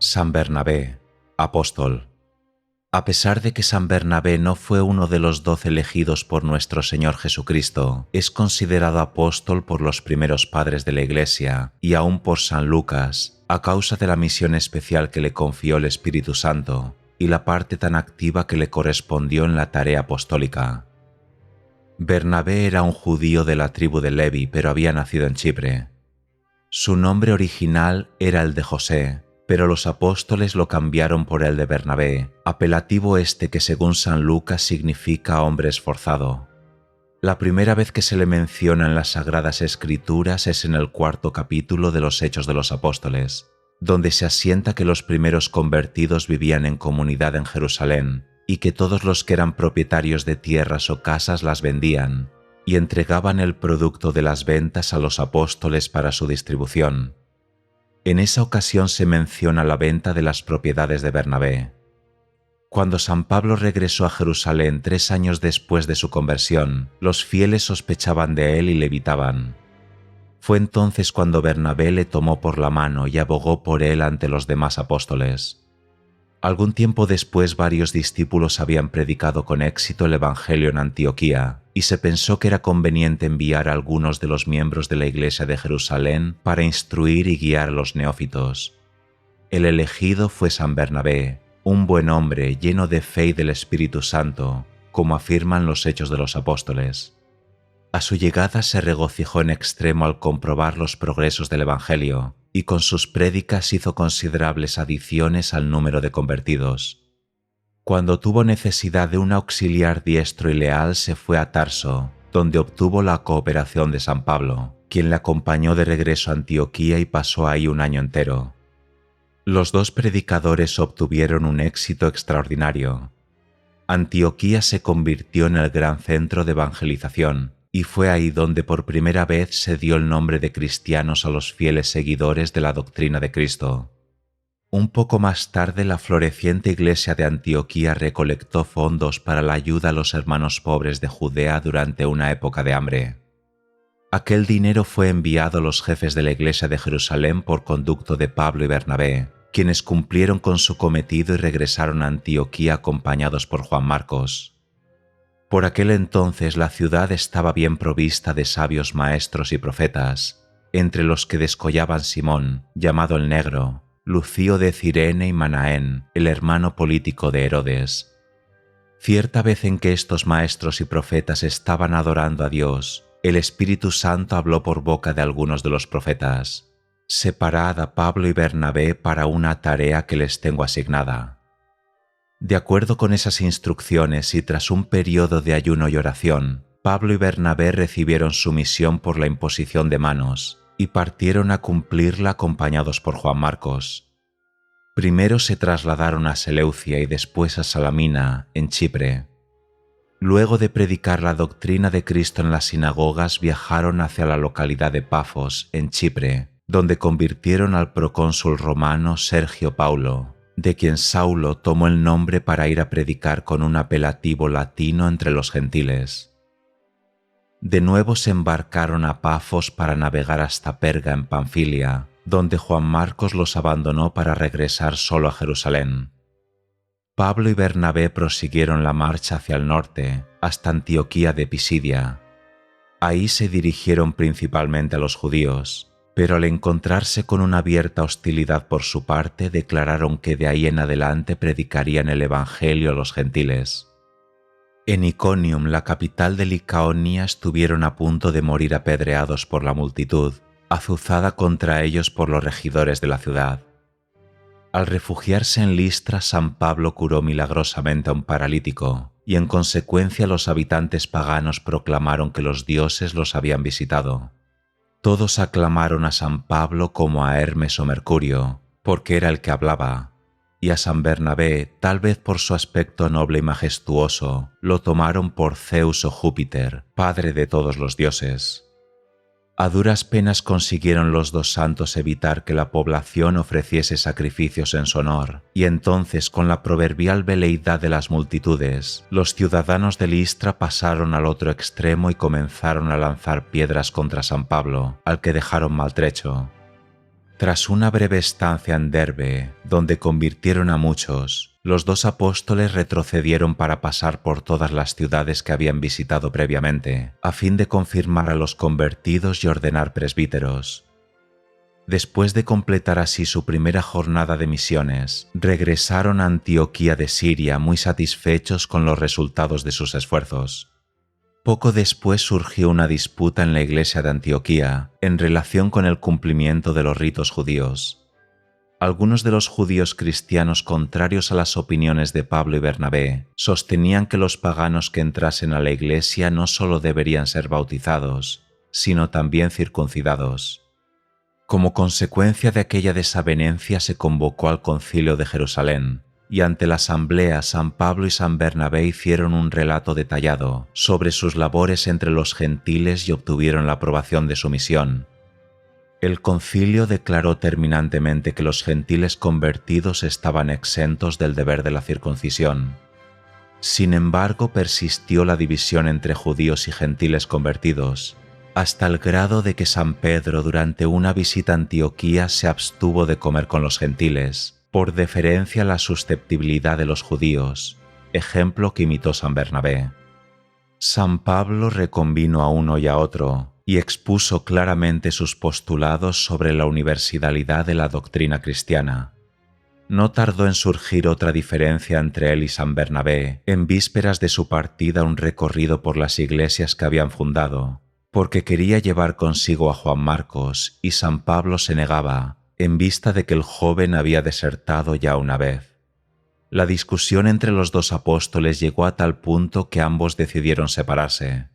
San Bernabé, apóstol. A pesar de que San Bernabé no fue uno de los 12 elegidos por nuestro Señor Jesucristo, es considerado apóstol por los primeros padres de la Iglesia y aún por San Lucas, a causa de la misión especial que le confió el Espíritu Santo y la parte tan activa que le correspondió en la tarea apostólica. Bernabé era un judío de la tribu de Levi, pero había nacido en Chipre. Su nombre original era el de José, pero los apóstoles lo cambiaron por el de Bernabé, apelativo este que según San Lucas significa hombre esforzado. La primera vez que se le menciona en las Sagradas Escrituras es en el 4º capítulo de los Hechos de los Apóstoles, donde se asienta que los primeros convertidos vivían en comunidad en Jerusalén y que todos los que eran propietarios de tierras o casas las vendían y entregaban el producto de las ventas a los apóstoles para su distribución. En esa ocasión se menciona la venta de las propiedades de Bernabé. Cuando San Pablo regresó a Jerusalén 3 años después de su conversión, los fieles sospechaban de él y le evitaban. Fue entonces cuando Bernabé le tomó por la mano y abogó por él ante los demás apóstoles. Algún tiempo después varios discípulos habían predicado con éxito el Evangelio en Antioquía, y se pensó que era conveniente enviar a algunos de los miembros de la iglesia de Jerusalén para instruir y guiar a los neófitos. El elegido fue San Bernabé, un buen hombre lleno de fe y del Espíritu Santo, como afirman los Hechos de los Apóstoles. A su llegada se regocijó en extremo al comprobar los progresos del Evangelio, y con sus prédicas hizo considerables adiciones al número de convertidos. Cuando tuvo necesidad de un auxiliar diestro y leal, se fue a Tarso, donde obtuvo la cooperación de San Pablo, quien le acompañó de regreso a Antioquía y pasó ahí un año entero. Los dos predicadores obtuvieron un éxito extraordinario. Antioquía se convirtió en el gran centro de evangelización, y fue ahí donde por primera vez se dio el nombre de cristianos a los fieles seguidores de la doctrina de Cristo. Un poco más tarde, la floreciente iglesia de Antioquía recolectó fondos para la ayuda a los hermanos pobres de Judea durante una época de hambre. Aquel dinero fue enviado a los jefes de la iglesia de Jerusalén por conducto de Pablo y Bernabé, quienes cumplieron con su cometido y regresaron a Antioquía acompañados por Juan Marcos. Por aquel entonces la ciudad estaba bien provista de sabios maestros y profetas, entre los que descollaban Simón, llamado el Negro, Lucio de Cirene y Manaén, el hermano político de Herodes. Cierta vez en que estos maestros y profetas estaban adorando a Dios, el Espíritu Santo habló por boca de algunos de los profetas: «Separad a Pablo y Bernabé para una tarea que les tengo asignada». De acuerdo con esas instrucciones y tras un periodo de ayuno y oración, Pablo y Bernabé recibieron su misión por la imposición de manos y partieron a cumplirla acompañados por Juan Marcos. Primero se trasladaron a Seleucia y después a Salamina, en Chipre. Luego de predicar la doctrina de Cristo en las sinagogas, viajaron hacia la localidad de Pafos, en Chipre, donde convirtieron al procónsul romano Sergio Paulo, de quien Saulo tomó el nombre para ir a predicar con un apelativo latino entre los gentiles. De nuevo se embarcaron a Pafos para navegar hasta Perga en Panfilia, donde Juan Marcos los abandonó para regresar solo a Jerusalén. Pablo y Bernabé prosiguieron la marcha hacia el norte, hasta Antioquía de Pisidia. Ahí se dirigieron principalmente a los judíos, pero al encontrarse con una abierta hostilidad por su parte, declararon que de ahí en adelante predicarían el Evangelio a los gentiles. En Iconium, la capital de Licaonia, estuvieron a punto de morir apedreados por la multitud, azuzada contra ellos por los regidores de la ciudad. Al refugiarse en Listra, San Pablo curó milagrosamente a un paralítico, y en consecuencia los habitantes paganos proclamaron que los dioses los habían visitado. Todos aclamaron a San Pablo como a Hermes o Mercurio, porque era el que hablaba, y a San Bernabé, tal vez por su aspecto noble y majestuoso, lo tomaron por Zeus o Júpiter, padre de todos los dioses. A duras penas consiguieron los dos santos evitar que la población ofreciese sacrificios en su honor, y entonces, con la proverbial veleidad de las multitudes, los ciudadanos de Listra pasaron al otro extremo y comenzaron a lanzar piedras contra San Pablo, al que dejaron maltrecho. Tras una breve estancia en Derbe, donde convirtieron a muchos, los dos apóstoles retrocedieron para pasar por todas las ciudades que habían visitado previamente, a fin de confirmar a los convertidos y ordenar presbíteros. Después de completar así su primera jornada de misiones, regresaron a Antioquía de Siria muy satisfechos con los resultados de sus esfuerzos. Poco después surgió una disputa en la iglesia de Antioquía en relación con el cumplimiento de los ritos judíos. Algunos de los judíos cristianos contrarios a las opiniones de Pablo y Bernabé sostenían que los paganos que entrasen a la iglesia no solo deberían ser bautizados, sino también circuncidados. Como consecuencia de aquella desavenencia se convocó al Concilio de Jerusalén, y ante la asamblea San Pablo y San Bernabé hicieron un relato detallado sobre sus labores entre los gentiles y obtuvieron la aprobación de su misión. El concilio declaró terminantemente que los gentiles convertidos estaban exentos del deber de la circuncisión. Sin embargo, persistió la división entre judíos y gentiles convertidos, hasta el grado de que San Pedro durante una visita a Antioquía se abstuvo de comer con los gentiles, por deferencia a la susceptibilidad de los judíos, ejemplo que imitó San Bernabé. San Pablo reconvino a uno y a otro y expuso claramente sus postulados sobre la universalidad de la doctrina cristiana. No tardó en surgir otra diferencia entre él y San Bernabé en vísperas de su partida a un recorrido por las iglesias que habían fundado, porque quería llevar consigo a Juan Marcos y San Pablo se negaba, en vista de que el joven había desertado ya una vez. La discusión entre los dos apóstoles llegó a tal punto que ambos decidieron separarse.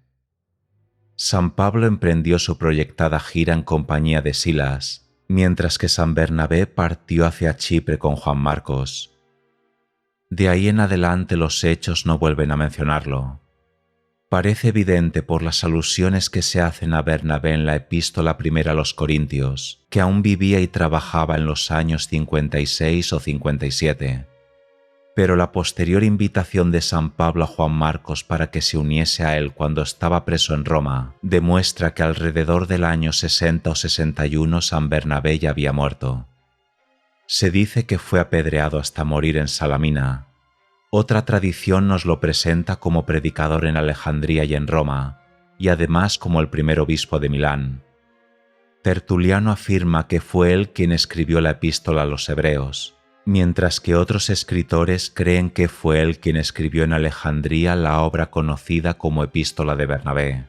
San Pablo emprendió su proyectada gira en compañía de Silas, mientras que San Bernabé partió hacia Chipre con Juan Marcos. De ahí en adelante los hechos no vuelven a mencionarlo. Parece evidente por las alusiones que se hacen a Bernabé en la epístola primera a los Corintios, que aún vivía y trabajaba en los años 56 o 57. Pero la posterior invitación de San Pablo a Juan Marcos para que se uniese a él cuando estaba preso en Roma demuestra que alrededor del año 60 o 61 San Bernabé ya había muerto. Se dice que fue apedreado hasta morir en Salamina. Otra tradición nos lo presenta como predicador en Alejandría y en Roma, y además como el primer obispo de Milán. Tertuliano afirma que fue él quien escribió la epístola a los hebreos, mientras que otros escritores creen que fue él quien escribió en Alejandría la obra conocida como Epístola de Bernabé.